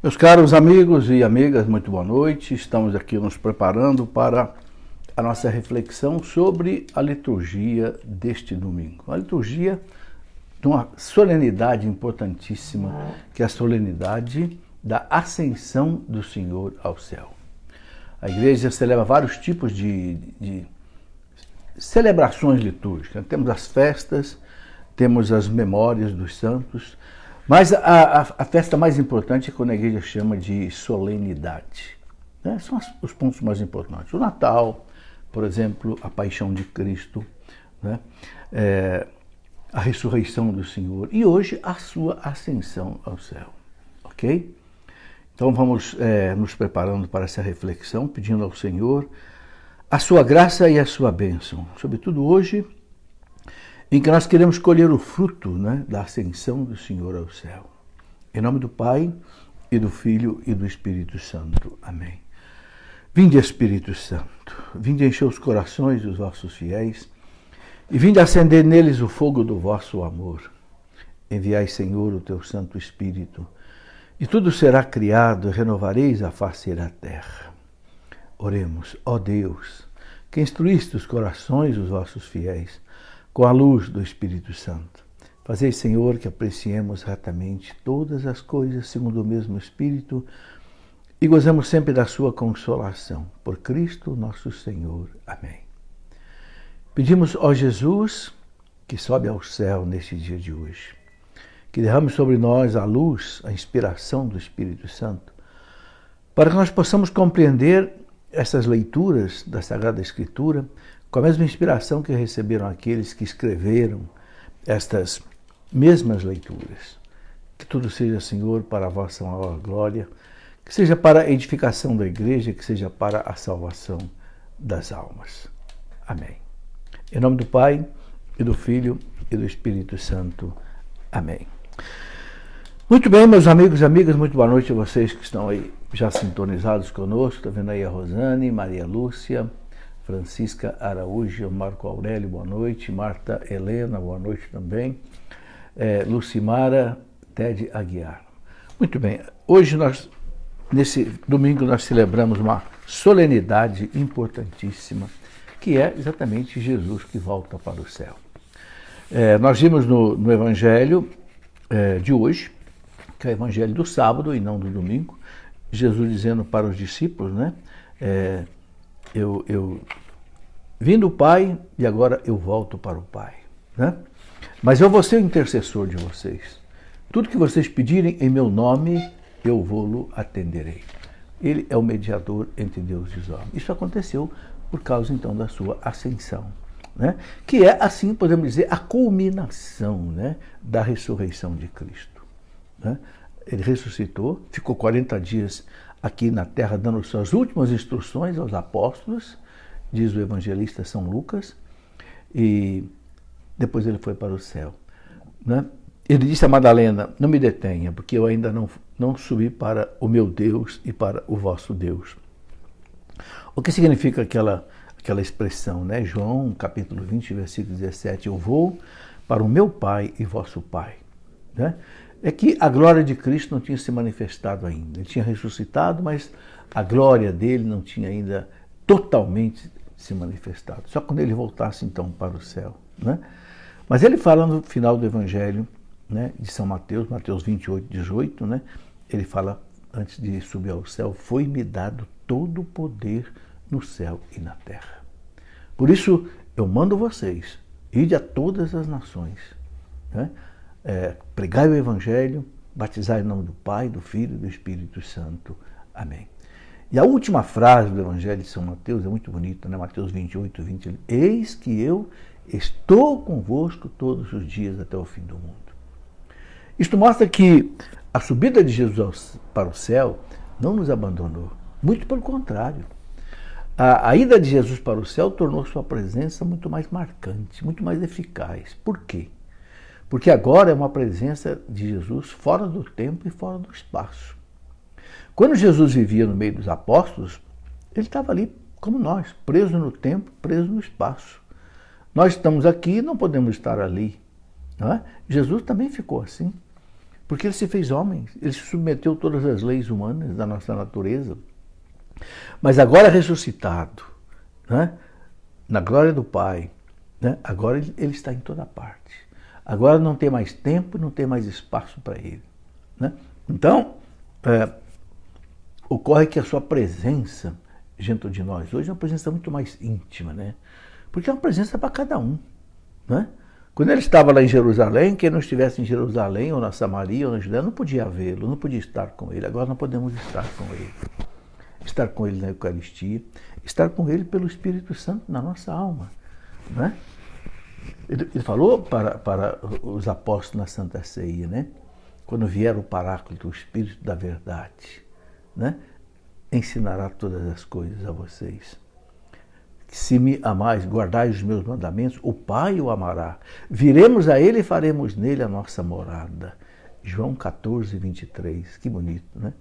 Meus caros amigos e amigas, muito boa noite. Estamos aqui nos preparando para a nossa reflexão sobre a liturgia deste domingo. A liturgia de uma solenidade importantíssima, que é a solenidade da ascensão do Senhor ao céu. A igreja celebra vários tipos de celebrações litúrgicas. Temos as festas, temos as memórias dos santos, mas a festa mais importante é quando a igreja chama de solenidade. Né? São os pontos mais importantes. O Natal, por exemplo, a paixão de Cristo, né? A ressurreição do Senhor e hoje a sua ascensão ao céu. Ok? Então vamos nos preparando para essa reflexão, pedindo ao Senhor a sua graça e a sua bênção, sobretudo hoje, em que nós queremos colher o fruto, né, da ascensão do Senhor ao céu. Em nome do Pai, e do Filho, e do Espírito Santo. Amém. Vinde, Espírito Santo, vinde encher os corações dos vossos fiéis, e vinde acender neles o fogo do vosso amor. Enviai, Senhor, o teu Santo Espírito, e tudo será criado, e renovareis a face da terra. Oremos, ó Deus, que instruíste os corações dos vossos fiéis, com a luz do Espírito Santo. Fazei, Senhor, que apreciemos retamente todas as coisas segundo o mesmo Espírito e gozemos sempre da sua consolação. Por Cristo nosso Senhor. Amém. Pedimos, ó Jesus, que sobe ao céu neste dia de hoje, que derrame sobre nós a luz, a inspiração do Espírito Santo, para que nós possamos compreender essas leituras da Sagrada Escritura com a mesma inspiração que receberam aqueles que escreveram estas mesmas leituras. Que tudo seja, Senhor, para a vossa maior glória, que seja para a edificação da igreja, que seja para a salvação das almas. Amém. Em nome do Pai, e do Filho, e do Espírito Santo. Amém. Muito bem, meus amigos e amigas, muito boa noite a vocês que estão aí já sintonizados conosco. Está vendo aí a Rosane, Maria Lúcia, Francisca Araújo, Marco Aurélio, boa noite. Marta Helena, boa noite também. Lucimara Ted Aguiar. Muito bem, hoje nesse domingo nós celebramos uma solenidade importantíssima, que é exatamente Jesus que volta para o céu. Nós vimos no Evangelho de hoje, que é o Evangelho do sábado e não do domingo, Jesus dizendo para os discípulos, né? Eu vim do Pai e agora eu volto para o Pai, né? Mas eu vou ser o intercessor de vocês. Tudo que vocês pedirem em meu nome, eu vou-lo atenderei. Ele é o mediador entre Deus e os homens. Isso aconteceu por causa, então, da sua ascensão, né? Que é, assim podemos dizer, a culminação, né, da ressurreição de Cristo, né? Ele ressuscitou, ficou 40 dias aqui na terra dando suas últimas instruções aos apóstolos, diz o evangelista São Lucas, e depois ele foi para o céu, né? Ele disse a Madalena, não me detenha, porque eu ainda não subi para o meu Deus e para o vosso Deus. O que significa aquela expressão, né? João, capítulo 20, versículo 17, eu vou para o meu Pai e vosso Pai, né? É que a glória de Cristo não tinha se manifestado ainda. Ele tinha ressuscitado, mas a glória dele não tinha ainda totalmente se manifestado. Só quando ele voltasse, então, para o céu, né? Mas ele fala no final do Evangelho, né, de São Mateus, Mateus 28, 18, né? Ele fala, antes de subir ao céu, foi-me dado todo o poder no céu e na terra. Por isso, eu mando vocês, ide a todas as nações, né? Pregai o Evangelho, batizai em nome do Pai, do Filho e do Espírito Santo. Amém. E a última frase do Evangelho de São Mateus é muito bonita, né? Mateus 28, 20. Eis que eu estou convosco todos os dias até o fim do mundo. Isto mostra que a subida de Jesus para o céu não nos abandonou. Muito pelo contrário. A ida de Jesus para o céu tornou sua presença muito mais marcante, muito mais eficaz. Por quê? Porque agora é uma presença de Jesus fora do tempo e fora do espaço. Quando Jesus vivia no meio dos apóstolos, ele estava ali como nós, preso no tempo, preso no espaço. Nós estamos aqui e não podemos estar ali, não é? Jesus também ficou assim. Porque ele se fez homem, ele se submeteu a todas as leis humanas da nossa natureza. Mas agora ressuscitado, né? Na glória do Pai, né? Agora ele está em toda parte. Agora não tem mais tempo, não tem mais espaço para ele, né? Então, ocorre que a sua presença junto de nós hoje é uma presença muito mais íntima, né? Porque é uma presença para cada um, né? Quando ele estava lá em Jerusalém, quem não estivesse em Jerusalém, ou na Samaria, ou na Judéia, não podia vê-lo, não podia estar com ele. Agora não podemos estar com ele. Estar com ele na Eucaristia, estar com ele pelo Espírito Santo na nossa alma, né? Ele falou para os apóstolos na Santa Ceia, né? Quando vier o Paráclito, o Espírito da Verdade, né? Ensinará todas as coisas a vocês. Se me amais, guardai os meus mandamentos, o Pai o amará. Viremos a ele e faremos nele a nossa morada. João 14, 23. Que bonito, né?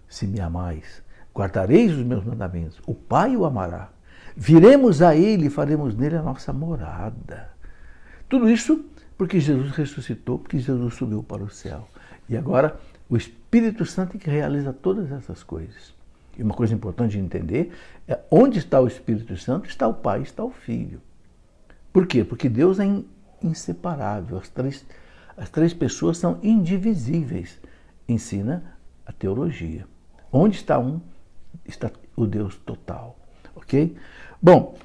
Se me amais, guardareis os meus mandamentos, o Pai o amará. Viremos a ele e faremos nele a nossa morada. Tudo isso porque Jesus ressuscitou, porque Jesus subiu para o céu. E agora o Espírito Santo é que realiza todas essas coisas. E uma coisa importante de entender é onde está o Espírito Santo, está o Pai, está o Filho. Por quê? Porque Deus é inseparável. As três pessoas são indivisíveis. Ensina a teologia. Onde está um, está o Deus total. Ok? Bom,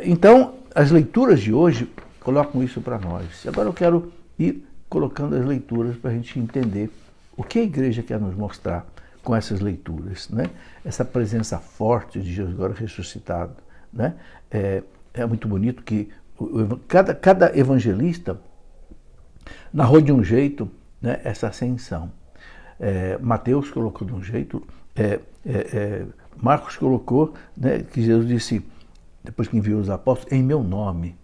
então as leituras de hoje colocam isso para nós. Agora eu quero ir colocando as leituras para a gente entender o que a igreja quer nos mostrar com essas leituras, né? Essa presença forte de Jesus agora ressuscitado, né? É muito bonito que cada evangelista narrou de um jeito, né, essa ascensão. Mateus colocou de um jeito, Marcos colocou, né, que Jesus disse, depois que enviou os apóstolos, em meu nome,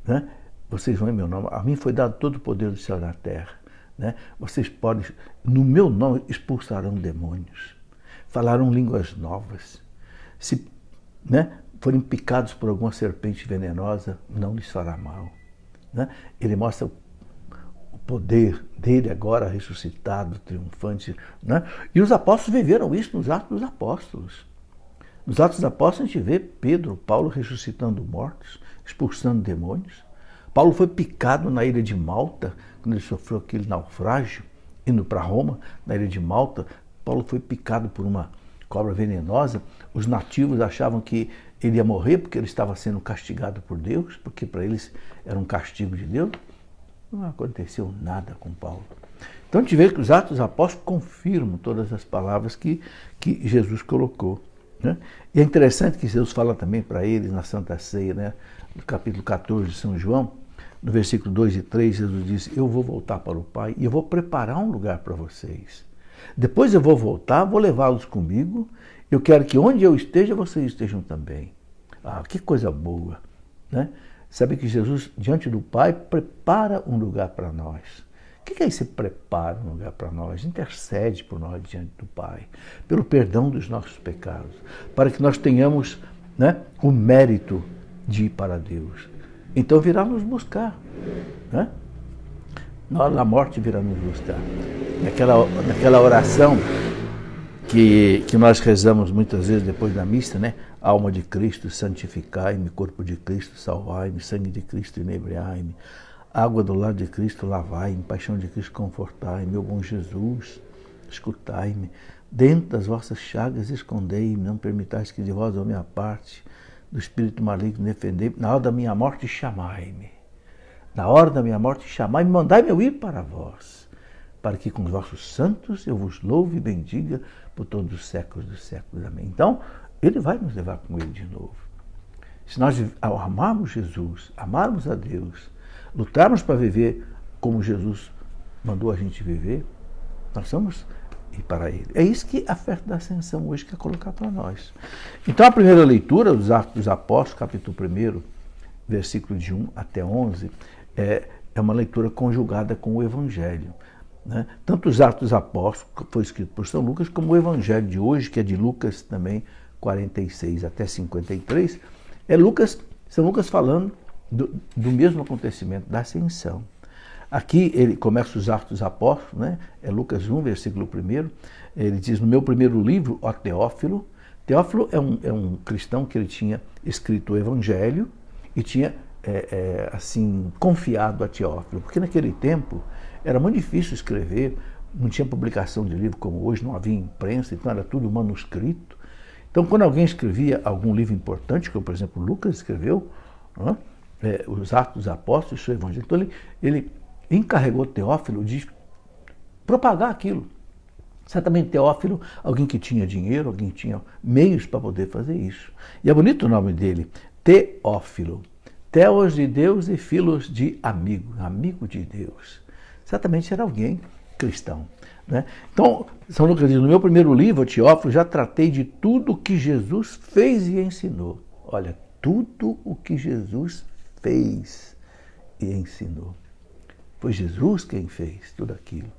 né? Vocês vão em meu nome, a mim foi dado todo o poder do céu e da terra. Né? Vocês podem, no meu nome, expulsarão demônios, falarão línguas novas. Se, né, forem picados por alguma serpente venenosa, não lhes fará mal. Né? Ele mostra o poder dele agora ressuscitado, triunfante. Né? E os apóstolos viveram isso nos Atos dos Apóstolos. Nos Atos dos Apóstolos a gente vê Pedro, Paulo ressuscitando mortos, expulsando demônios. Paulo foi picado na ilha de Malta, quando ele sofreu aquele naufrágio, indo para Roma, na ilha de Malta. Paulo foi picado por uma cobra venenosa. Os nativos achavam que ele ia morrer porque ele estava sendo castigado por Deus, porque para eles era um castigo de Deus. Não aconteceu nada com Paulo. Então a gente vê que os Atos dos Apóstolos confirmam todas as palavras que Jesus colocou. Né? E é interessante que Jesus fala também para eles na Santa Ceia, né? No capítulo 14 de São João, no versículo 2 e 3, Jesus diz, eu vou voltar para o Pai e eu vou preparar um lugar para vocês. Depois eu vou voltar, vou levá-los comigo, eu quero que onde eu esteja, vocês estejam também. Ah, que coisa boa, né? Sabe que Jesus, diante do Pai, prepara um lugar para nós. O que é esse prepara um lugar para nós? Intercede por nós diante do Pai, pelo perdão dos nossos pecados, para que nós tenhamos, né, o mérito de ir para Deus. Então virá nos buscar, né? Na hora da morte virá nos buscar. Naquela oração que nós rezamos muitas vezes depois da missa, né? Alma de Cristo, santificai-me, corpo de Cristo, salvai-me, sangue de Cristo, inebriai-me, água do lado de Cristo, lavai-me, paixão de Cristo, confortai-me, meu bom Jesus, escutai-me, dentro das vossas chagas escondei-me, não permitais que de vós eu me aparte, do espírito maligno defendei-me, na hora da minha morte chamai-me. Na hora da minha morte chamai-me, mandai-me eu ir para vós, para que com os vossos santos eu vos louve e bendiga por todos os séculos dos séculos. Amém. Então, ele vai nos levar com ele de novo. Se nós amarmos Jesus, amarmos a Deus, lutarmos para viver como Jesus mandou a gente viver, nós vamos ir para ele. É isso que a festa da Ascensão hoje quer colocar para nós. Então, a primeira leitura dos Atos dos Apóstolos, capítulo 1, versículo de 1 até 11, é uma leitura conjugada com o Evangelho. Né? Tanto os Atos dos Apóstolos, que foi escrito por São Lucas, como o Evangelho de hoje, que é de Lucas também, 46 até 53, São Lucas falando do mesmo acontecimento, da Ascensão. Aqui ele começa os Atos dos Apóstolos, né? É Lucas 1, versículo 1. Ele diz, no meu primeiro livro, ó Teófilo. Teófilo é um cristão que ele tinha escrito o Evangelho e tinha, assim, confiado a Teófilo. Porque naquele tempo era muito difícil escrever, não tinha publicação de livro como hoje, não havia imprensa, então era tudo manuscrito. Então, quando alguém escrevia algum livro importante, como por exemplo Lucas escreveu, os Atos dos Apóstolos e o Evangelho, então ele encarregou Teófilo de propagar aquilo. Certamente Teófilo, alguém que tinha dinheiro, alguém que tinha meios para poder fazer isso. E é bonito o nome dele, Teófilo. Teos de Deus e filos de amigo, amigo de Deus. Certamente era alguém cristão. Né? Então, São Lucas diz, no meu primeiro livro, Teófilo, já tratei de tudo o que Jesus fez e ensinou. Olha, tudo o que Jesus fez e ensinou. Foi Jesus quem fez tudo aquilo.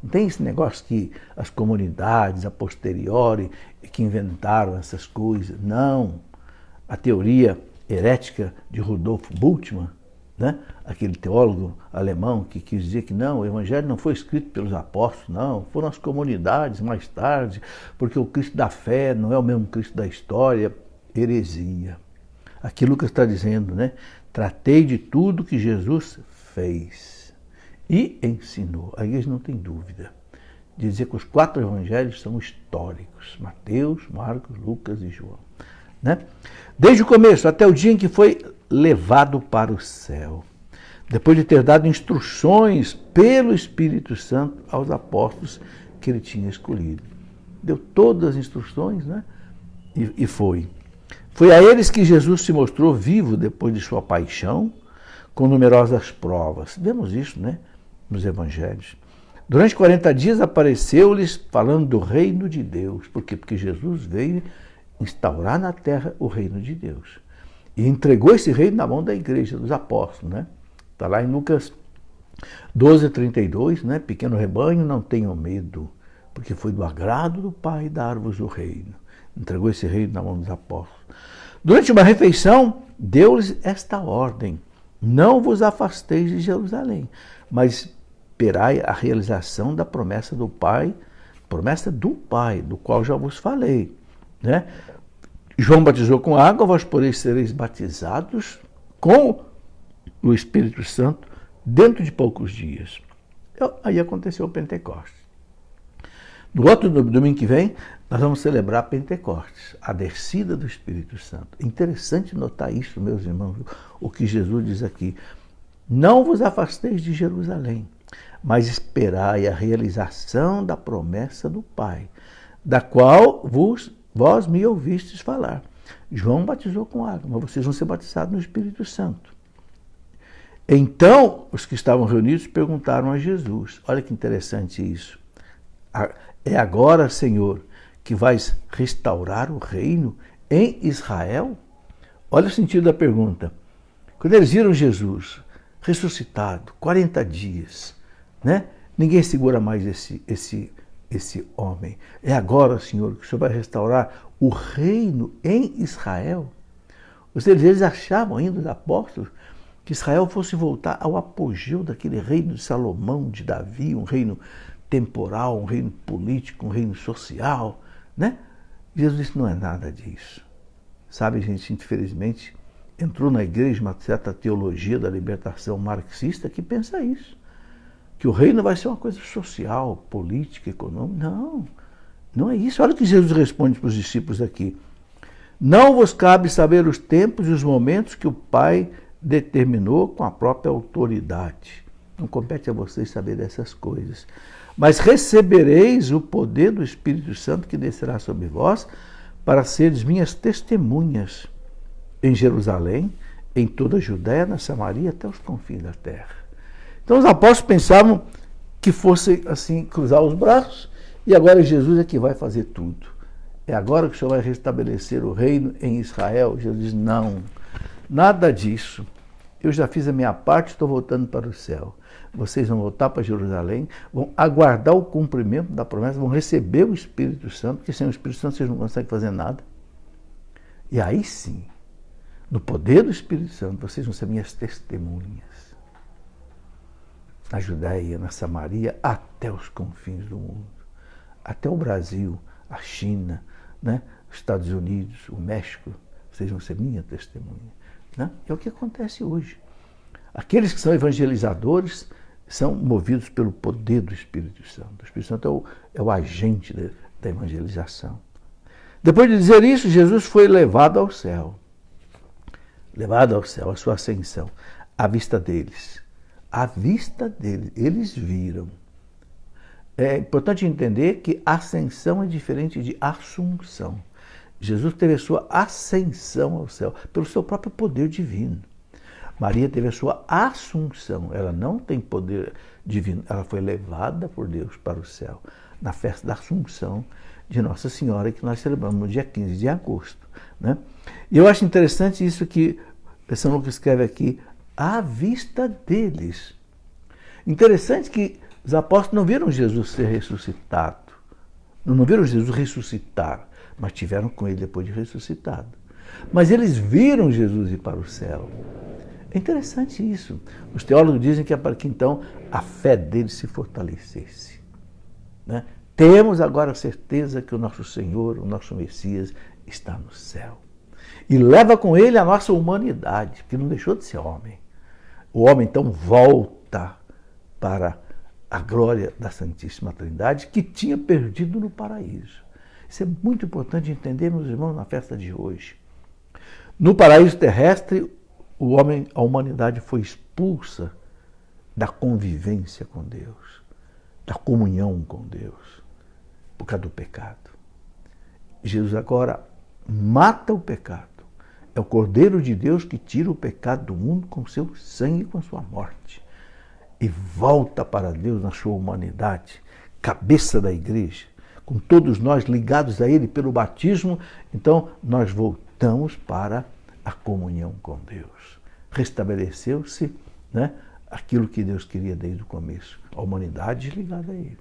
Não tem esse negócio que as comunidades, a posteriori, que inventaram essas coisas. Não. A teoria herética de Rudolf Bultmann, né? Aquele teólogo alemão que quis dizer que não, o Evangelho não foi escrito pelos apóstolos, não, foram as comunidades mais tarde, porque o Cristo da fé não é o mesmo Cristo da história. Heresia. Aqui Lucas está dizendo, né? Tratei de tudo que Jesus fez e ensinou. A igreja não tem dúvida de dizer que os 4 evangelhos são históricos. Mateus, Marcos, Lucas e João. Né? Desde o começo até o dia em que foi levado para o céu. Depois de ter dado instruções pelo Espírito Santo aos apóstolos que ele tinha escolhido. Deu todas as instruções, né? E foi. Foi a eles que Jesus se mostrou vivo depois de sua paixão, com numerosas provas. Vemos isso, né? Nos evangelhos. Durante 40 dias apareceu-lhes falando do reino de Deus. Por quê? Porque Jesus veio instaurar na terra o reino de Deus. E entregou esse reino na mão da igreja, dos apóstolos. Né? Está lá em Lucas 12:32, né? Pequeno rebanho, não tenham medo, porque foi do agrado do Pai dar-vos o reino. Entregou esse reino na mão dos apóstolos. Durante uma refeição, deu-lhes esta ordem: não vos afasteis de Jerusalém, mas esperai a realização da promessa do Pai, do qual já vos falei. Né? João batizou com água, vós, porém, sereis batizados com o Espírito Santo dentro de poucos dias. Aí aconteceu o Pentecostes. No outro domingo que vem, nós vamos celebrar Pentecostes, a descida do Espírito Santo. É interessante notar isso, meus irmãos, o que Jesus diz aqui. Não vos afasteis de Jerusalém, mas esperai a realização da promessa do Pai, da qual vós me ouvistes falar. João batizou com água, mas vocês vão ser batizados no Espírito Santo. Então, os que estavam reunidos perguntaram a Jesus. Olha que interessante isso. É agora, Senhor, que vais restaurar o reino em Israel? Olha o sentido da pergunta. Quando eles viram Jesus ressuscitado, 40 dias, né? Ninguém segura mais esse homem. É agora, Senhor, que o Senhor vai restaurar o reino em Israel? Ou seja, eles achavam ainda, os apóstolos, que Israel fosse voltar ao apogeu daquele reino de Salomão, de Davi, um reino temporal, um reino político, um reino social, né? Jesus disse, não é nada disso. Sabe, gente, infelizmente, entrou na igreja uma certa teologia da libertação marxista que pensa isso. Que o reino vai ser uma coisa social, política, econômica. Não, não é isso. Olha o que Jesus responde para os discípulos aqui. Não vos cabe saber os tempos e os momentos que o Pai determinou com a própria autoridade. Não compete a vocês saber dessas coisas. Mas recebereis o poder do Espírito Santo que descerá sobre vós para seres minhas testemunhas em Jerusalém, em toda a Judéia, na Samaria, até os confins da terra. Então os apóstolos pensavam que fosse assim, cruzar os braços, e agora Jesus é que vai fazer tudo. É agora que o Senhor vai restabelecer o reino em Israel. Jesus diz, não, nada disso. Eu já fiz a minha parte, estou voltando para o céu. Vocês vão voltar para Jerusalém, vão aguardar o cumprimento da promessa, vão receber o Espírito Santo, porque sem o Espírito Santo vocês não conseguem fazer nada. E aí sim, no poder do Espírito Santo, vocês vão ser minhas testemunhas. na Judéia, na Samaria, até os confins do mundo. Até o Brasil, a China, né? Os Estados Unidos, o México, vocês vão ser minha testemunha. Né? É o que acontece hoje. Aqueles que são evangelizadores são movidos pelo poder do Espírito Santo. O Espírito Santo é o agente da evangelização. Depois de dizer isso, Jesus foi levado ao céu. Levado ao céu, a sua ascensão, à vista deles. À vista deles, eles viram. É importante entender que ascensão é diferente de assunção. Jesus teve a sua ascensão ao céu, pelo seu próprio poder divino. Maria teve a sua assunção, ela não tem poder divino, ela foi levada por Deus para o céu, na festa da Assunção de Nossa Senhora, que nós celebramos no dia 15 de agosto. Né? E eu acho interessante isso que São Lucas escreve aqui, à vista deles. Interessante que os apóstolos não viram Jesus ser ressuscitado, não viram Jesus ressuscitar, mas tiveram com ele depois de ressuscitado. Mas eles viram Jesus ir para o céu. É interessante isso. Os teólogos dizem que é para que então a fé deles se fortalecesse. Né? Temos agora a certeza que o nosso Senhor, o nosso Messias, está no céu. E leva com ele a nossa humanidade, que não deixou de ser homem. O homem então volta para a glória da Santíssima Trindade, que tinha perdido no paraíso. Isso é muito importante entender, meus irmãos, na festa de hoje. No paraíso terrestre, o homem, a humanidade foi expulsa da convivência com Deus, da comunhão com Deus, por causa do pecado. Jesus agora mata o pecado. É o Cordeiro de Deus que tira o pecado do mundo com seu sangue e com sua morte. E volta para Deus na sua humanidade, cabeça da igreja, com todos nós ligados a Ele pelo batismo. Então nós voltamos para a comunhão com Deus. Restabeleceu-se, né, aquilo que Deus queria desde o começo, a humanidade ligada a Ele.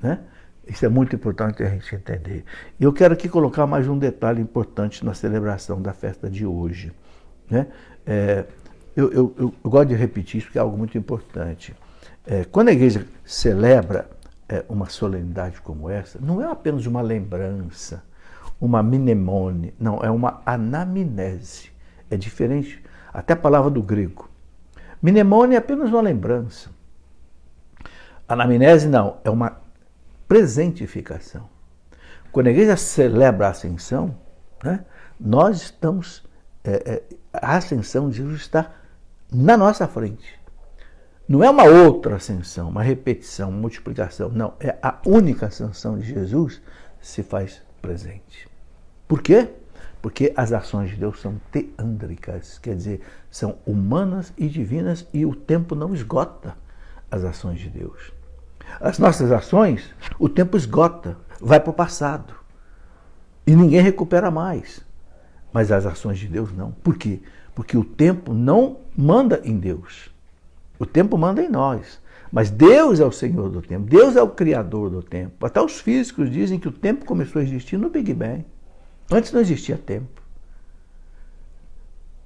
Né? Isso é muito importante a gente entender. E eu quero aqui colocar mais um detalhe importante na celebração da festa de hoje. Né? Eu gosto de repetir isso, porque é algo muito importante. Quando a igreja celebra uma solenidade como essa, não é apenas uma lembrança, uma mnemone, não, é uma anamnese. É diferente, até a palavra do grego. Mnemone é apenas uma lembrança. Anamnese não, é uma presentificação. Quando a igreja celebra a ascensão, né, nós estamos, a ascensão de Jesus está na nossa frente. Não é uma outra ascensão, uma repetição, uma multiplicação, não, é a única ascensão de Jesus se faz presente. Por quê? Porque as ações de Deus são teândricas, quer dizer, são humanas e divinas e o tempo não esgota as ações de Deus. As nossas ações, o tempo esgota, vai para o passado e ninguém recupera mais. Mas as ações de Deus não. Por quê? Porque o tempo não manda em Deus. O tempo manda em nós. Mas Deus é o Senhor do tempo. Deus é o Criador do tempo. Até os físicos dizem que o tempo começou a existir no Big Bang. Antes não existia tempo.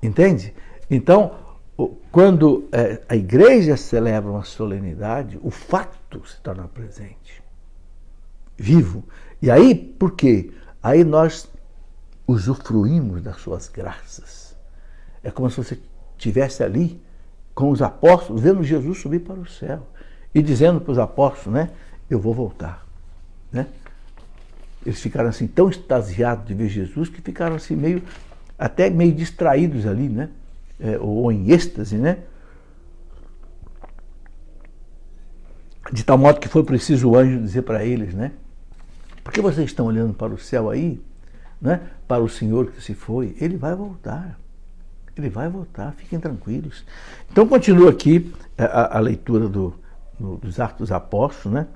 Entende? Então, quando a igreja celebra uma solenidade, o fato se torna presente. Vivo. E aí, por quê? Aí nós usufruímos das suas graças. É como se você estivesse ali com os apóstolos, vendo Jesus subir para o céu e dizendo para os apóstolos, né, eu vou voltar. Né? Eles ficaram assim tão extasiados de ver Jesus que ficaram assim até meio distraídos ali, né? Ou em êxtase, né? De tal modo que foi preciso o anjo dizer para eles, né? Por que vocês estão olhando para o céu aí, né? Para o Senhor que se foi? Ele vai voltar. Ele vai voltar, fiquem tranquilos. Então continua aqui a leitura dos Atos dos Apóstolos, né?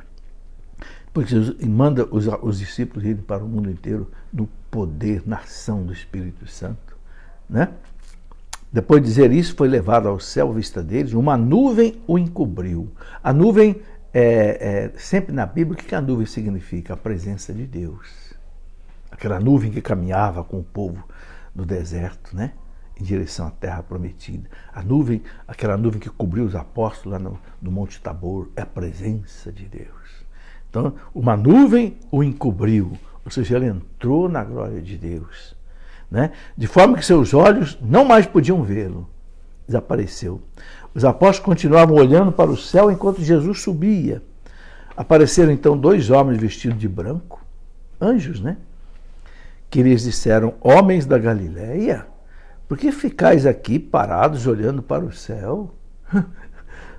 Porque Jesus manda os discípulos irem para o mundo inteiro no poder, na ação do Espírito Santo. Né? Depois de dizer isso, foi levado ao céu à vista deles, uma nuvem o encobriu. A nuvem, sempre na Bíblia, o que a nuvem significa? A presença de Deus. Aquela nuvem que caminhava com o povo no deserto, né? em direção à terra prometida. A nuvem, aquela nuvem que cobriu os apóstolos lá no Monte Tabor, é a presença de Deus. Então, uma nuvem o encobriu, ou seja, ele entrou na glória de Deus, né? De forma que seus olhos não mais podiam vê-lo. Desapareceu. Os apóstolos continuavam olhando para o céu enquanto Jesus subia. Apareceram então 2 homens vestidos de branco, anjos, né? Que lhes disseram: homens da Galileia, por que ficais aqui parados olhando para o céu?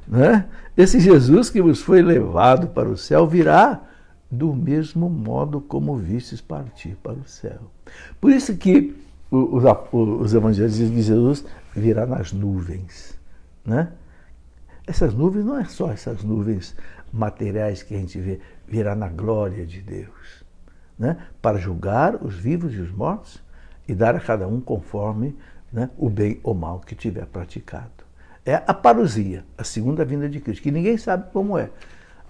Né? Esse Jesus que vos foi levado para o céu virá do mesmo modo como vistes partir para o céu. Por isso que os evangelhos dizem que Jesus virá nas nuvens, né? Essas nuvens não é só essas nuvens materiais que a gente vê, virá na glória de Deus, né? Para julgar os vivos e os mortos e dar a cada um conforme, né, o bem ou mal que tiver praticado. É a parousia, a segunda vinda de Cristo, que ninguém sabe como é.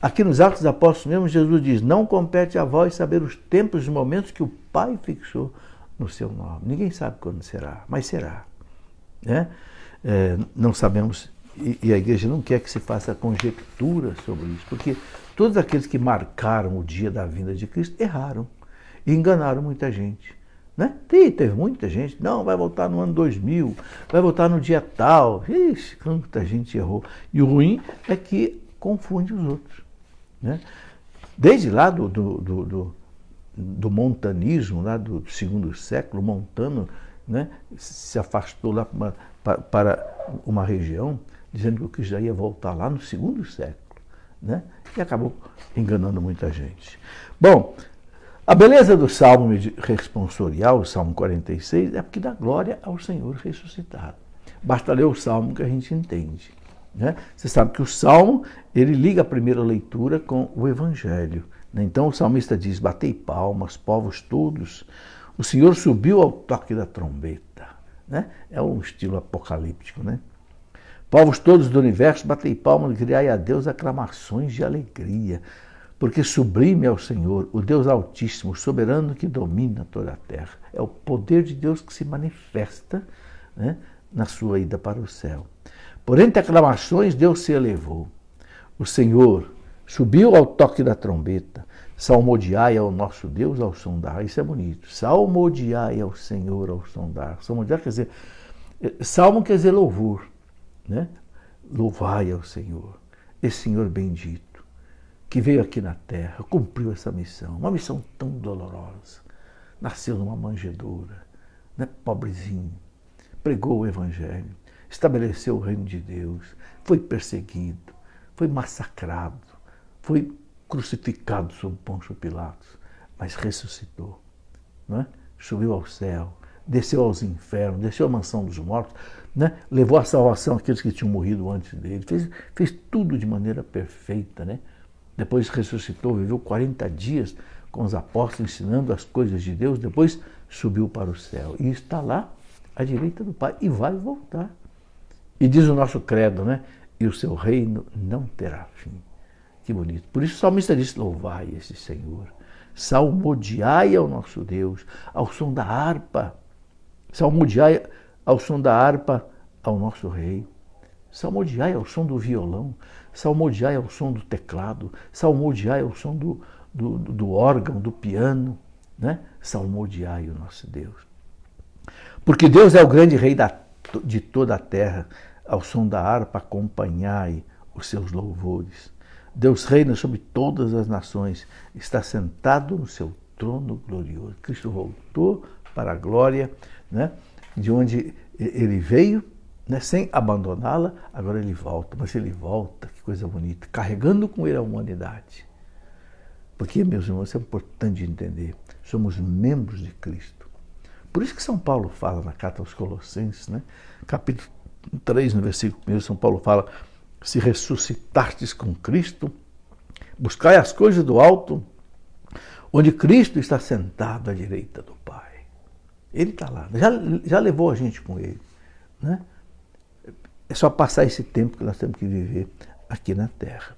Aqui nos Atos dos Apóstolos mesmo, Jesus diz: não compete a vós saber os tempos e momentos que o Pai fixou no seu nome. Ninguém sabe quando será, mas será, né? Não sabemos, e a igreja não quer que se faça conjectura sobre isso, porque todos aqueles que marcaram o dia da vinda de Cristo erraram e enganaram muita gente, né? Teve muita gente, não, vai voltar no ano 2000, vai voltar no dia tal. Ixi, quanta gente errou. E o ruim é que confunde os outros, né? Desde lá do montanismo, lá do 2º século, Montano, né, se afastou lá para uma região, dizendo que o Cristo já ia voltar lá no 2º século, né? E acabou enganando muita gente. Bom, a beleza do Salmo responsorial, o Salmo 46, é porque dá glória ao Senhor ressuscitado. Basta ler o Salmo que a gente entende, né? Você sabe que o Salmo, ele liga a primeira leitura com o Evangelho, né? Então o salmista diz: batei palmas, povos todos, o Senhor subiu ao toque da trombeta, né? É um estilo apocalíptico, né? Povos todos do universo, batei palmas, criai a Deus aclamações de alegria, porque sublime é o Senhor, o Deus Altíssimo, o soberano que domina toda a terra. É o poder de Deus que se manifesta, né, na sua ida para o céu. Por entre aclamações, Deus se elevou. O Senhor subiu ao toque da trombeta. Salmodiai ao nosso Deus ao som da harpa. Isso é bonito. Salmodiai ao Senhor ao som da harpa. Salmodiai quer dizer, salmo quer dizer louvor, né? Louvai ao Senhor, esse Senhor bendito, que veio aqui na terra, cumpriu essa missão, uma missão tão dolorosa. Nasceu numa manjedoura, né? Pobrezinho, pregou o Evangelho, estabeleceu o reino de Deus, foi perseguido, foi massacrado, foi crucificado sob Pôncio Pilatos, mas ressuscitou, né? Subiu ao céu, desceu aos infernos, desceu à mansão dos mortos, né? Levou a salvação àqueles que tinham morrido antes dele, fez tudo de maneira perfeita, né? Depois ressuscitou, viveu 40 dias com os apóstolos ensinando as coisas de Deus, depois subiu para o céu e está lá à direita do Pai e vai voltar. E diz o nosso credo, né? E o seu reino não terá fim. Que bonito. Por isso o salmista diz: louvai esse Senhor, salmodiai ao nosso Deus, ao som da harpa, salmodiai ao som da harpa ao nosso Rei, salmodiai ao som do violão, salmodiai ao som do teclado, salmodiai ao som do órgão, do piano, né? Salmodiai o nosso Deus. Porque Deus é o grande Rei de toda a terra, ao som da harpa acompanhai os seus louvores. Deus reina sobre todas as nações, está sentado no seu trono glorioso. Cristo voltou para a glória, né, de onde ele veio, né, sem abandoná-la, agora ele volta. Mas ele volta, que coisa bonita, carregando com ele a humanidade. Porque, meus irmãos, é importante entender, somos membros de Cristo. Por isso que São Paulo fala na carta aos Colossenses, né, capítulo 3, no versículo 1, São Paulo fala: se ressuscitastes com Cristo, buscai as coisas do alto, onde Cristo está sentado à direita do Pai. Ele está lá, já levou a gente com ele, né? É só passar esse tempo que nós temos que viver aqui na Terra.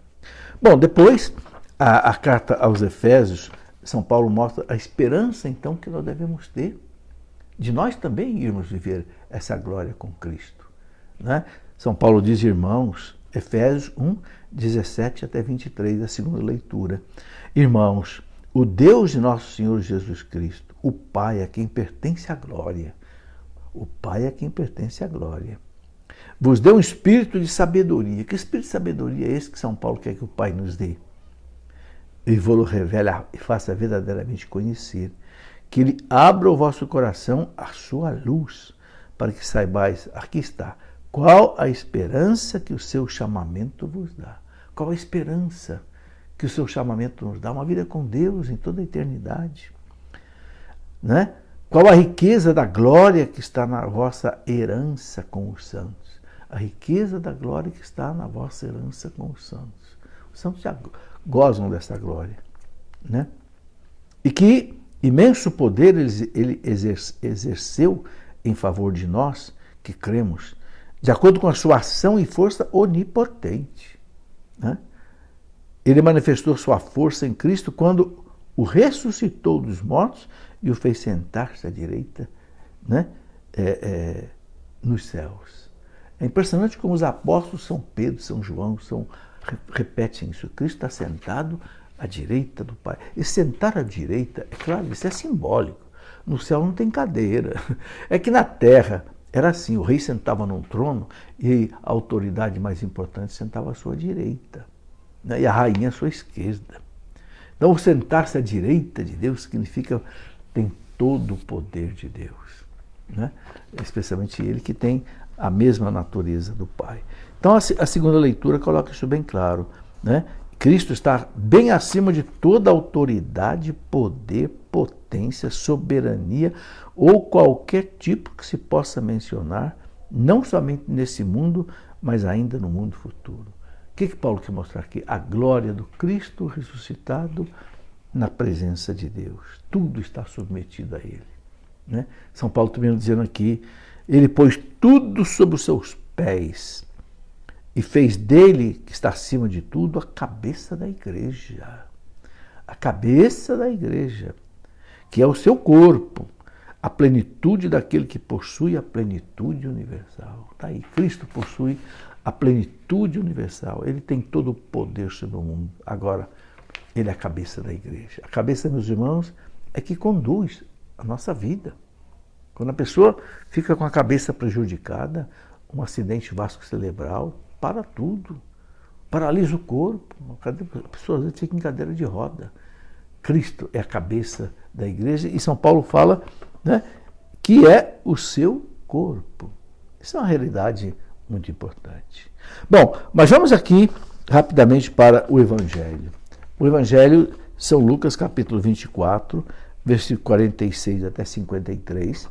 Bom, depois, a carta aos Efésios, São Paulo mostra a esperança, então, que nós devemos ter de nós também irmos viver essa glória com Cristo. Né? São Paulo diz, irmãos, Efésios 1, 17 até 23, a segunda leitura. Irmãos, o Deus de nosso Senhor Jesus Cristo, o Pai a quem pertence a glória, o Pai a quem pertence a glória, vos deu um espírito de sabedoria. Que espírito de sabedoria é esse que São Paulo quer que o Pai nos dê? E vou-lo revela e faça verdadeiramente conhecer, que Ele abra o vosso coração à sua luz, para que saibais, aqui está, qual a esperança que o seu chamamento vos dá. Qual a esperança que o seu chamamento nos dá? Uma vida com Deus em toda a eternidade. Né? Qual a riqueza da glória que está na vossa herança com os santos? A riqueza da glória que está na vossa herança com os santos. Os santos já gozam dessa glória. Né? E que imenso poder ele exerceu em favor de nós, que cremos, de acordo com a sua ação e força onipotente. Né? Ele manifestou sua força em Cristo quando o ressuscitou dos mortos e o fez sentar-se à direita, né? Nos céus. É impressionante como os apóstolos São Pedro, São João, repetem isso. Cristo está sentado à direita do Pai. E sentar à direita, é claro, isso é simbólico. No céu não tem cadeira. É que na terra era assim, o rei sentava num trono e a autoridade mais importante sentava à sua direita, né? E a rainha à sua esquerda. Então, o sentar-se à direita de Deus significa tem todo o poder de Deus, né? Especialmente Ele que tem a mesma natureza do Pai. Então, a segunda leitura coloca isso bem claro, né? Cristo está bem acima de toda autoridade, poder, potência, soberania ou qualquer tipo que se possa mencionar, não somente nesse mundo, mas ainda no mundo futuro. O que Paulo quer mostrar aqui? A glória do Cristo ressuscitado na presença de Deus. Tudo está submetido a Ele. Né? São Paulo também dizendo aqui, Ele pôs tudo sob os seus pés e fez dele, que está acima de tudo, a cabeça da igreja. A cabeça da igreja, que é o seu corpo, a plenitude daquele que possui a plenitude universal. Está aí, Cristo possui a plenitude universal. Ele tem todo o poder sobre o mundo. Agora, Ele é a cabeça da igreja. A cabeça, meus irmãos, é que conduz a nossa vida. Quando a pessoa fica com a cabeça prejudicada, um acidente vasculocerebral, para tudo. Paralisa o corpo. A pessoa às vezes fica em cadeira de roda. Cristo é a cabeça da igreja e São Paulo fala, né, que é o seu corpo. Isso é uma realidade muito importante. Bom, mas vamos aqui rapidamente para o Evangelho. O Evangelho, São Lucas, capítulo 24, versículo 46 até 53.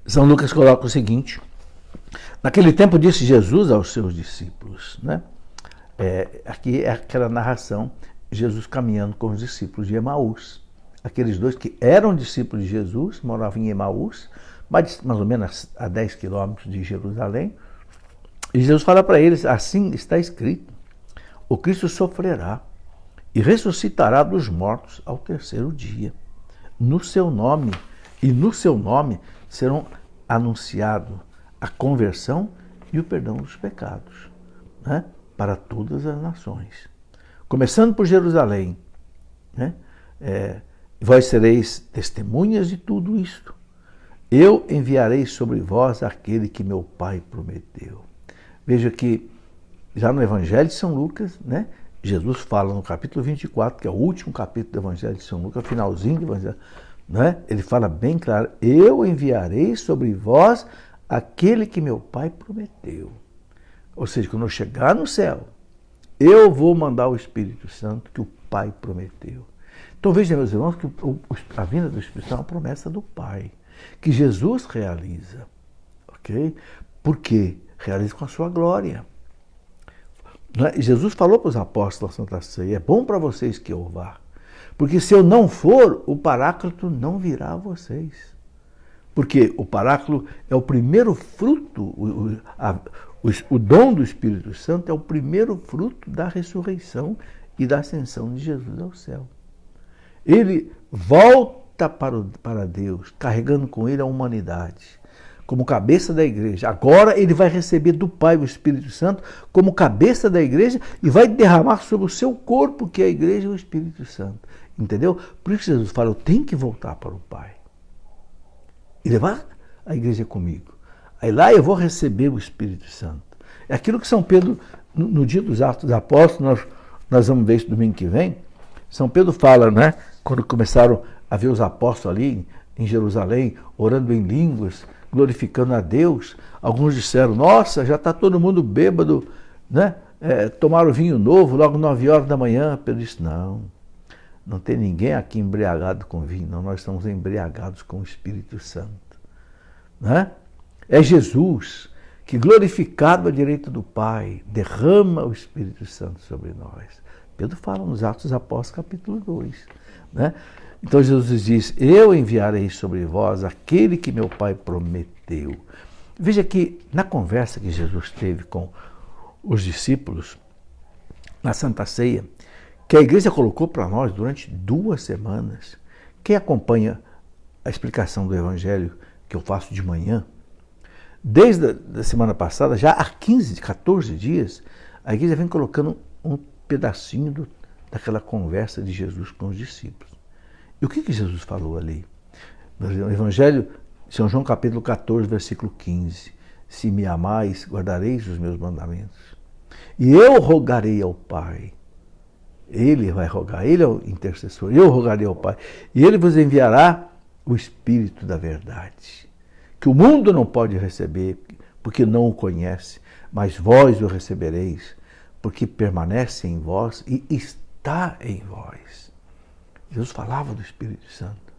São Lucas coloca o seguinte: naquele tempo disse Jesus aos seus discípulos, né? Aqui é aquela narração, Jesus caminhando com os discípulos de Emaús. Aqueles dois que eram discípulos de Jesus, moravam em Emaús, mais ou menos a 10 quilômetros de Jerusalém. E Jesus fala para eles, assim está escrito, o Cristo sofrerá e ressuscitará dos mortos ao terceiro dia. No seu nome serão anunciados a conversão e o perdão dos pecados, né? Para todas as nações. Começando por Jerusalém, né? Vós sereis testemunhas de tudo isto. Eu enviarei sobre vós aquele que meu Pai prometeu. Veja que já no Evangelho de São Lucas, né? Jesus fala no capítulo 24, que é o último capítulo do Evangelho de São Lucas, finalzinho do Evangelho, né? Ele fala bem claro, eu enviarei sobre vós aquele que meu Pai prometeu. Ou seja, quando eu chegar no céu, eu vou mandar o Espírito Santo que o Pai prometeu. Então veja, meus irmãos, que a vinda do Espírito Santo é uma promessa do Pai, que Jesus realiza. Ok? Por quê? Realiza com a sua glória. Jesus falou para os apóstolos da Santa Ceia, é bom para vocês que eu vá, porque se eu não for, o Paráclito não virá a vocês. Porque o Paráclito é o primeiro fruto, o dom do Espírito Santo é o primeiro fruto da ressurreição e da ascensão de Jesus ao céu. Ele volta volta para Deus, carregando com ele a humanidade, como cabeça da igreja. Agora ele vai receber do Pai o Espírito Santo como cabeça da igreja e vai derramar sobre o seu corpo, que é a igreja, o Espírito Santo. Entendeu? Por isso Jesus fala, eu tenho que voltar para o Pai e levar a igreja comigo. Aí lá eu vou receber o Espírito Santo. É aquilo que São Pedro, no dia dos Atos dos Apóstolos, nós vamos ver isso domingo que vem, São Pedro fala, né, quando começaram a ver os apóstolos ali em Jerusalém, orando em línguas, glorificando a Deus, alguns disseram, nossa, já está todo mundo bêbado, né? Tomaram vinho novo logo 9 horas da manhã. Pedro disse, não tem ninguém aqui embriagado com vinho, não, nós estamos embriagados com o Espírito Santo. Né? É Jesus que, glorificado à direita do Pai, derrama o Espírito Santo sobre nós. Pedro fala nos Atos dos Apóstolos, capítulo 2. Né? Então Jesus diz, eu enviarei sobre vós aquele que meu Pai prometeu. Veja que na conversa que Jesus teve com os discípulos, na Santa Ceia, que a igreja colocou para nós durante 2 semanas, quem acompanha a explicação do Evangelho que eu faço de manhã, desde a semana passada, já há 14 dias, a igreja vem colocando um pedacinho daquela conversa de Jesus com os discípulos. E o que Jesus falou ali? No Evangelho, São João capítulo 14, versículo 15. Se me amais, guardareis os meus mandamentos. E eu rogarei ao Pai. Ele vai rogar, ele é o intercessor. Eu rogarei ao Pai. E ele vos enviará o Espírito da verdade, que o mundo não pode receber, porque não o conhece, mas vós o recebereis, porque permanece em vós e está em vós. Jesus falava do Espírito Santo.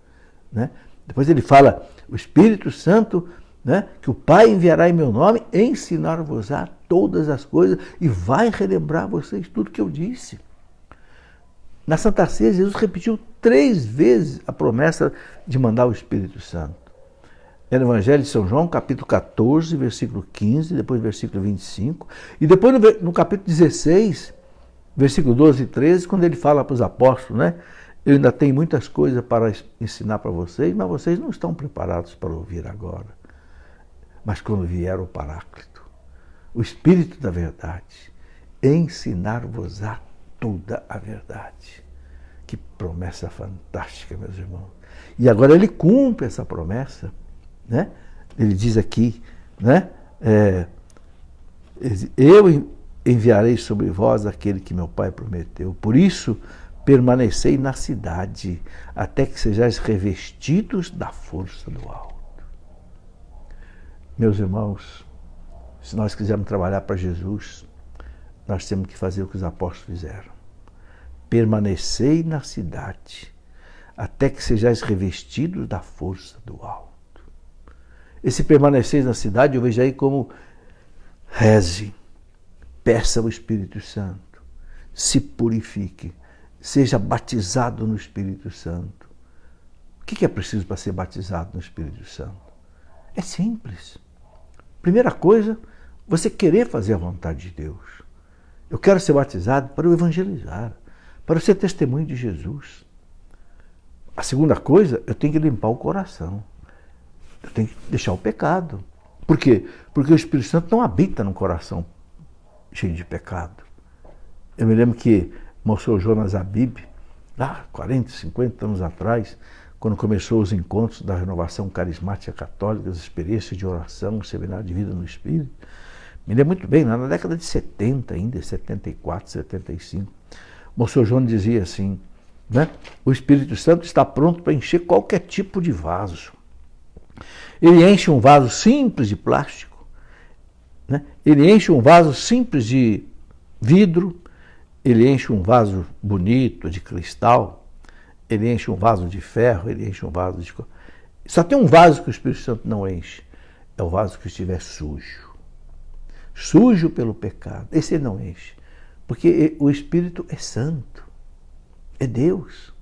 Né? Depois ele fala, o Espírito Santo, né, que o Pai enviará em meu nome, ensinar-vos-á todas as coisas e vai relembrar vocês tudo que eu disse. Na Santa Ceia, Jesus repetiu 3 vezes a promessa de mandar o Espírito Santo. É no Evangelho de São João, capítulo 14, versículo 15, depois versículo 25, e depois no capítulo 16, versículo 12 e 13, quando ele fala para os apóstolos, né? Eu ainda tenho muitas coisas para ensinar para vocês, mas vocês não estão preparados para ouvir agora. Mas quando vier o Paráclito, o Espírito da verdade, ensinar-vos-á toda a verdade. Que promessa fantástica, meus irmãos. E agora ele cumpre essa promessa, né? Ele diz aqui, né? Eu enviarei sobre vós aquele que meu Pai prometeu. Por isso, permanecei na cidade, até que sejais revestidos da força do alto. Meus irmãos, se nós quisermos trabalhar para Jesus, nós temos que fazer o que os apóstolos fizeram. Permanecei na cidade, até que sejais revestidos da força do alto. Esse permanecer na cidade, eu vejo aí como reze, peça o Espírito Santo, se purifique, seja batizado no Espírito Santo. O que é preciso para ser batizado no Espírito Santo? É simples. Primeira coisa, você querer fazer a vontade de Deus. Eu quero ser batizado para eu evangelizar, para eu ser testemunho de Jesus. A segunda coisa, eu tenho que limpar o coração. Eu tenho que deixar o pecado. Por quê? Porque o Espírito Santo não habita num coração cheio de pecado. Eu me lembro que Monsenhor Jonas Abib, lá 40, 50 anos atrás, quando começou os encontros da renovação carismática católica, as experiências de oração, o seminário de vida no Espírito, me lembro muito bem, na década de 70 ainda, 74, 75, Monsenhor Jonas dizia assim, né? O Espírito Santo está pronto para encher qualquer tipo de vaso. Ele enche um vaso simples de plástico, né? Ele enche um vaso simples de vidro, ele enche um vaso bonito de cristal, ele enche um vaso de ferro, ele enche um vaso de... Só tem um vaso que o Espírito Santo não enche, é o vaso que estiver sujo. Sujo pelo pecado, esse ele não enche, porque o Espírito é santo, é Deus.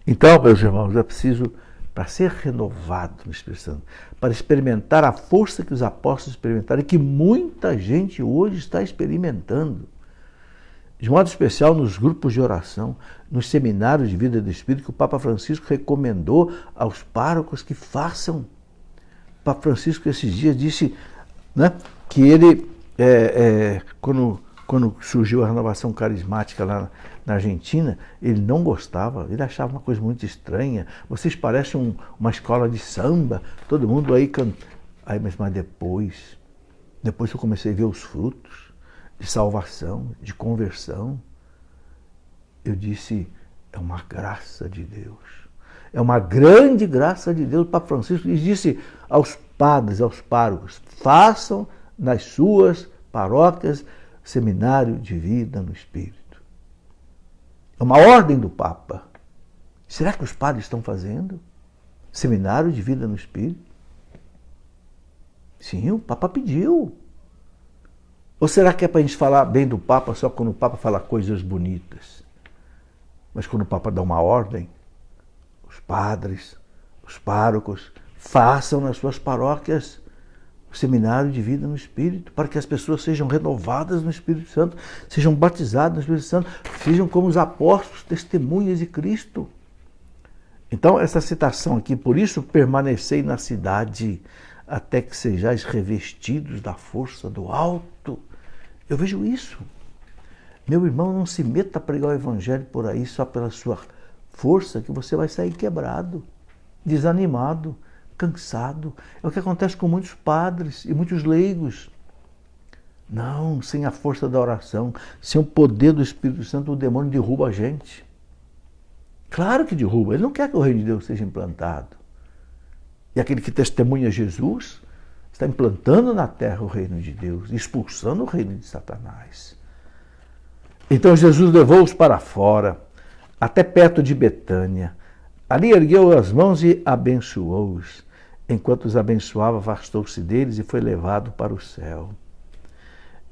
Então, meus irmãos, é preciso, para ser renovado no Espírito Santo, para experimentar a força que os apóstolos experimentaram e que muita gente hoje está experimentando. de modo especial nos grupos de oração, nos seminários de vida do Espírito, que o Papa Francisco recomendou aos párocos que façam. O Papa Francisco esses dias disse, né, que ele, quando surgiu a renovação carismática lá na Argentina, ele não gostava, ele achava uma coisa muito estranha. Vocês parecem uma escola de samba, todo mundo aí canta. Mas depois que eu comecei a ver os frutos de salvação, de conversão, eu disse, é uma graça de Deus. É uma grande graça de Deus. O Papa Francisco disse aos padres, aos párocos, façam nas suas paróquias seminário de vida no Espírito. É uma ordem do Papa. Será que os padres estão fazendo seminário de vida no Espírito? Sim, o Papa pediu. Ou será que é para a gente falar bem do Papa só quando o Papa fala coisas bonitas? Mas quando o Papa dá uma ordem, os padres, os párocos, façam nas suas paróquias o seminário de vida no Espírito, para que as pessoas sejam renovadas no Espírito Santo, sejam batizadas no Espírito Santo, sejam como os apóstolos, testemunhas de Cristo. Então, essa citação aqui, por isso permanecei na cidade, até que sejais revestidos da força do alto. Eu vejo isso. Meu irmão, não se meta a pregar o Evangelho por aí só pela sua força, que você vai sair quebrado, desanimado, cansado. É o que acontece com muitos padres e muitos leigos. Não, sem a força da oração, sem o poder do Espírito Santo, o demônio derruba a gente. Claro que derruba. Ele não quer que o reino de Deus seja implantado. E aquele que testemunha Jesus está implantando na terra o reino de Deus, expulsando o reino de Satanás. Então Jesus levou-os para fora, até perto de Betânia. Ali ergueu as mãos e abençoou-os. Enquanto os abençoava, afastou-se deles e foi levado para o céu.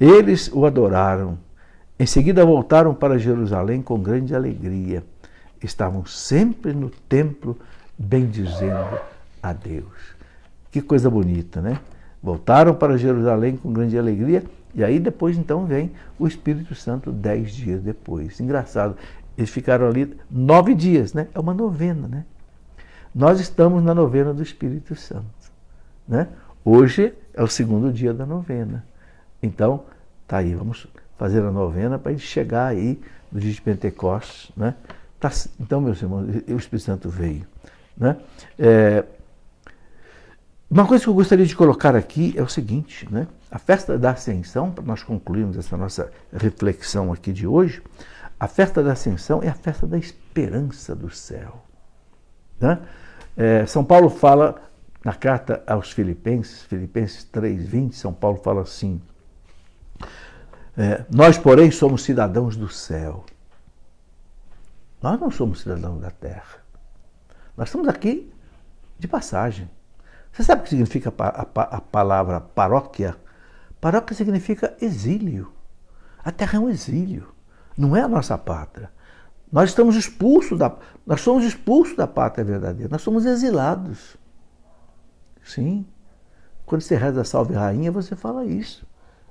Eles o adoraram. Em seguida voltaram para Jerusalém com grande alegria. Estavam sempre no templo bendizendo a Deus. Que coisa bonita, né? Voltaram para Jerusalém com grande alegria e aí depois então vem o Espírito Santo 10 dias depois. Engraçado, eles ficaram ali 9 dias, né? É uma novena, né? Nós estamos na novena do Espírito Santo, né? Hoje é o segundo dia da novena. Então, tá aí, vamos fazer a novena para a gente chegar aí no dia de Pentecostes, né? Então, meus irmãos, o Espírito Santo veio, né? Uma coisa que eu gostaria de colocar aqui é o seguinte, né? A festa da Ascensão, para nós concluirmos essa nossa reflexão aqui de hoje, a festa da Ascensão é a festa da esperança do céu, né? São Paulo fala na carta aos Filipenses 3:20, São Paulo fala assim, nós, porém, somos cidadãos do céu. Nós não somos cidadãos da terra. Nós estamos aqui de passagem. Você sabe o que significa a palavra paróquia? Paróquia significa exílio. A terra é um exílio. Não é a nossa pátria. Nós somos expulsos da pátria verdadeira. Nós somos exilados. Sim. Quando você reza a Salve Rainha, você fala isso.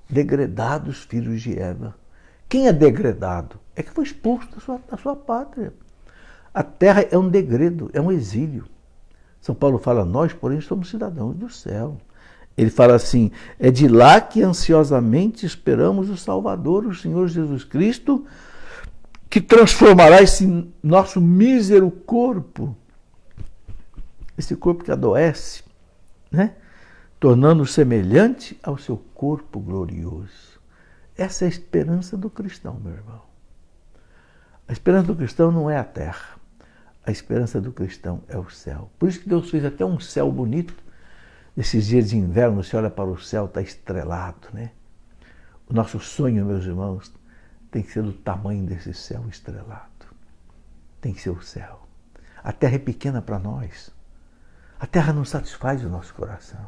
Degredados filhos de Eva. Quem é degredado? É que foi expulso da sua pátria. A terra é um degredo, é um exílio. São Paulo fala, nós, porém, somos cidadãos do céu. Ele fala assim, é de lá que ansiosamente esperamos o Salvador, o Senhor Jesus Cristo, que transformará esse nosso mísero corpo, esse corpo que adoece, né? Tornando-o semelhante ao seu corpo glorioso. Essa é a esperança do cristão, meu irmão. A esperança do cristão não é a terra. A esperança do cristão é o céu. Por isso que Deus fez até um céu bonito. Nesses dias de inverno, você olha para o céu, está estrelado, né? O nosso sonho, meus irmãos, tem que ser do tamanho desse céu estrelado. Tem que ser o céu. A terra é pequena para nós. A terra não satisfaz o nosso coração.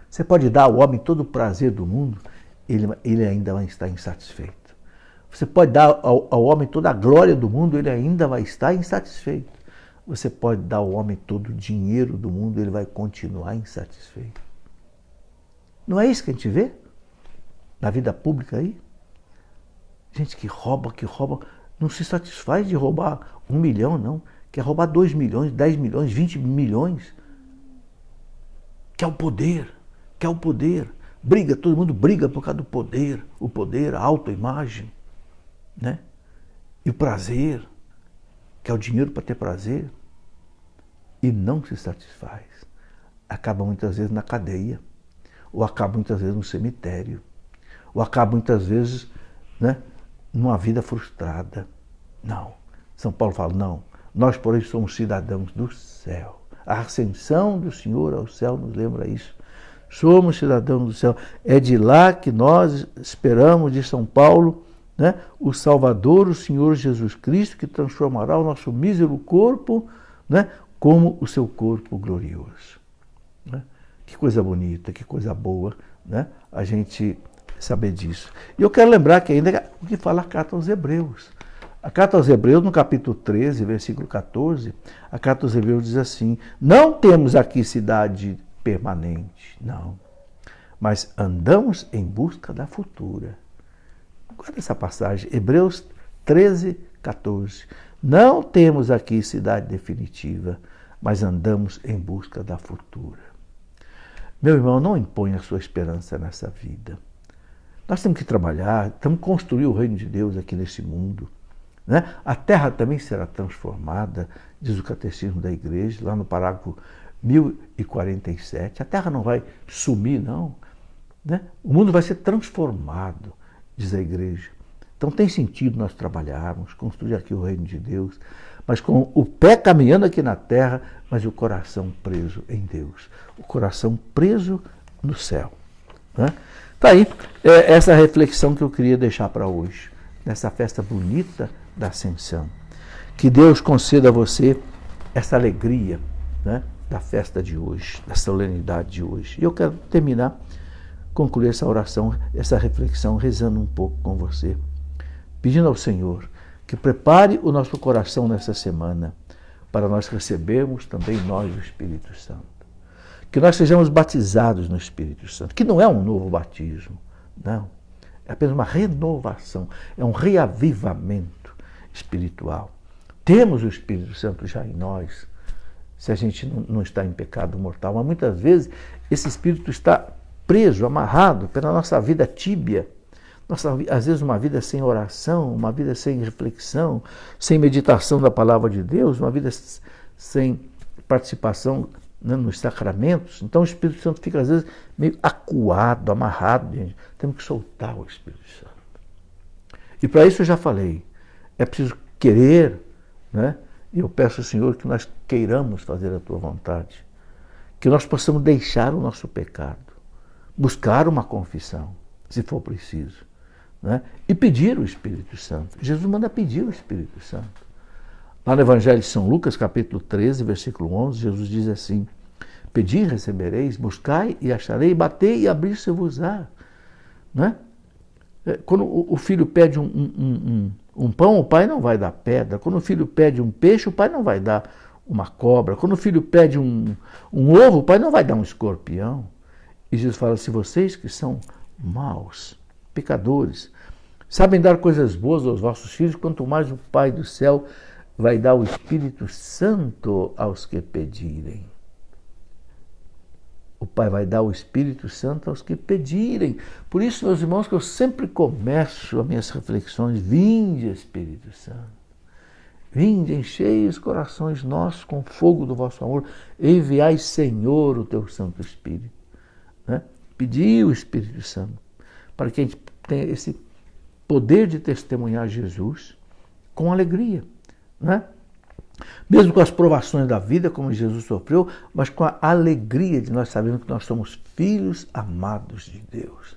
Você pode dar ao homem todo o prazer do mundo, ele ainda vai estar insatisfeito. Você pode dar ao homem toda a glória do mundo, ele ainda vai estar insatisfeito. Você pode dar ao homem todo o dinheiro do mundo, ele vai continuar insatisfeito. Não é isso que a gente vê na vida pública aí? Gente que rouba, não se satisfaz de roubar 1 milhão, não. Quer roubar 2 milhões, 10 milhões, 20 milhões. Quer o poder. Briga, todo mundo briga por causa do poder. O poder, a autoimagem, né? E o prazer. Quer o dinheiro para ter prazer. E não se satisfaz. Acaba muitas vezes na cadeia. Ou acaba muitas vezes no cemitério. Ou acaba muitas vezes, né, numa vida frustrada. Não. São Paulo fala, não. Nós, porém, somos cidadãos do céu. A ascensão do Senhor ao céu nos lembra isso. Somos cidadãos do céu. É de lá que nós esperamos, de São Paulo, né, o Salvador, o Senhor Jesus Cristo, que transformará o nosso mísero corpo, né, como o seu corpo glorioso. Né? Que coisa bonita, que coisa boa, né, a gente saber disso. E eu quero lembrar que ainda o que fala a carta aos Hebreus. A carta aos Hebreus, no capítulo 13, versículo 14, a carta aos Hebreus diz assim: não temos aqui cidade permanente, não, mas andamos em busca da futura. Guarda essa passagem, Hebreus 13, 14. Não temos aqui cidade definitiva, mas andamos em busca da futura. Meu irmão, não imponha a sua esperança nessa vida. Nós temos que trabalhar, temos que construir o reino de Deus aqui nesse mundo. Né? A terra também será transformada, diz o catecismo da igreja, lá no parágrafo 1047. A terra não vai sumir, não. Né? O mundo vai ser transformado, diz a igreja. Então tem sentido nós trabalharmos, construir aqui o reino de Deus, mas com o pé caminhando aqui na terra, mas o coração preso em Deus. O coração preso no céu. Né? Tá aí essa reflexão que eu queria deixar para hoje, nessa festa bonita da Ascensão. Que Deus conceda a você essa alegria, né, da festa de hoje, da solenidade de hoje. E eu quero terminar, concluir essa oração, essa reflexão, rezando um pouco com você, pedindo ao Senhor que prepare o nosso coração nessa semana para nós recebermos também nós o Espírito Santo. Que nós sejamos batizados no Espírito Santo, que não é um novo batismo, não. É apenas uma renovação, é um reavivamento espiritual. Temos o Espírito Santo já em nós, se a gente não está em pecado mortal, mas muitas vezes esse Espírito está preso, amarrado pela nossa vida tíbia, às vezes uma vida sem oração, uma vida sem reflexão, sem meditação da palavra de Deus, uma vida sem participação, né, nos sacramentos. Então o Espírito Santo fica às vezes meio acuado, amarrado. Gente. Temos que soltar o Espírito Santo. E para isso eu já falei, é preciso querer, né? E eu peço ao Senhor que nós queiramos fazer a tua vontade, que nós possamos deixar o nosso pecado, buscar uma confissão, se for preciso, né? E pedir o Espírito Santo. Jesus manda pedir o Espírito Santo. Lá no Evangelho de São Lucas, capítulo 13, versículo 11, Jesus diz assim: pedi e recebereis, buscai e acharei, batei e abrir-se-vos-á. Né? Quando o filho pede um pão, o pai não vai dar pedra. Quando o filho pede um peixe, o pai não vai dar uma cobra. Quando o filho pede um ovo, o pai não vai dar um escorpião. E Jesus fala: se vocês que são maus, pecadores, sabem dar coisas boas aos vossos filhos, quanto mais o Pai do céu vai dar o Espírito Santo aos que pedirem. O Pai vai dar o Espírito Santo aos que pedirem. Por isso, meus irmãos, que eu sempre começo as minhas reflexões: vinde, Espírito Santo. Vinde, enchei os corações nossos com o fogo do vosso amor. Enviai, Senhor, o teu Santo Espírito. Né? Pedi o Espírito Santo para que a gente tenha esse poder de testemunhar Jesus com alegria. Né? Mesmo com as provações da vida, como Jesus sofreu, mas com a alegria de nós sabermos que nós somos filhos amados de Deus.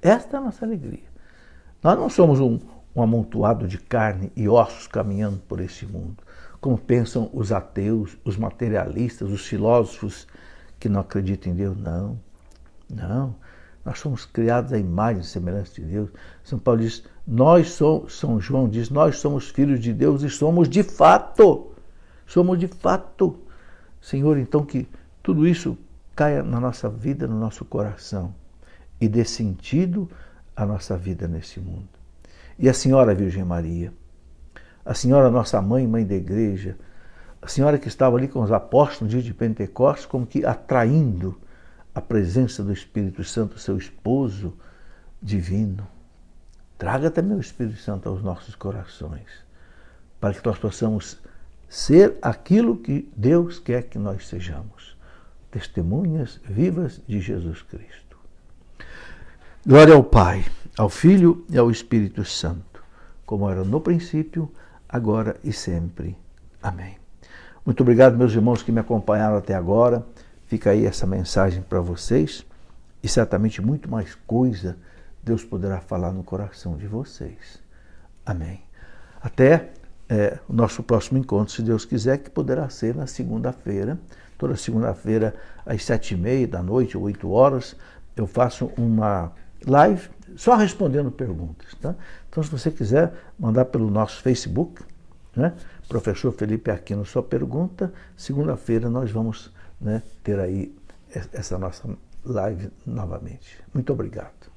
Esta é a nossa alegria. Nós não somos um amontoado de carne e ossos caminhando por esse mundo, como pensam os ateus, os materialistas, os filósofos que não acreditam em Deus. Não, não. Nós somos criados à imagem e semelhança de Deus. São Paulo diz, São João diz, nós somos filhos de Deus e somos de fato. Somos de fato. Senhor, então que tudo isso caia na nossa vida, no nosso coração e dê sentido à nossa vida nesse mundo. E a Senhora Virgem Maria, a Senhora nossa mãe, mãe da igreja, a Senhora que estava ali com os apóstolos no dia de Pentecostes, como que atraindo a presença do Espírito Santo, seu esposo divino. Traga também o Espírito Santo aos nossos corações, para que nós possamos ser aquilo que Deus quer que nós sejamos, testemunhas vivas de Jesus Cristo. Glória ao Pai, ao Filho e ao Espírito Santo, como era no princípio, agora e sempre. Amém. Muito obrigado, meus irmãos que me acompanharam até agora. Fica aí essa mensagem para vocês e certamente muito mais coisa Deus poderá falar no coração de vocês. Amém. Até o nosso próximo encontro, se Deus quiser, que poderá ser na segunda-feira. Toda segunda-feira, às 7h30 da noite, ou 8 horas, eu faço uma live só respondendo perguntas. Tá? Então, se você quiser mandar pelo nosso Facebook, né? Professor Felipe Aquino, sua pergunta, segunda-feira nós vamos, né, ter aí essa nossa live novamente. Muito obrigado.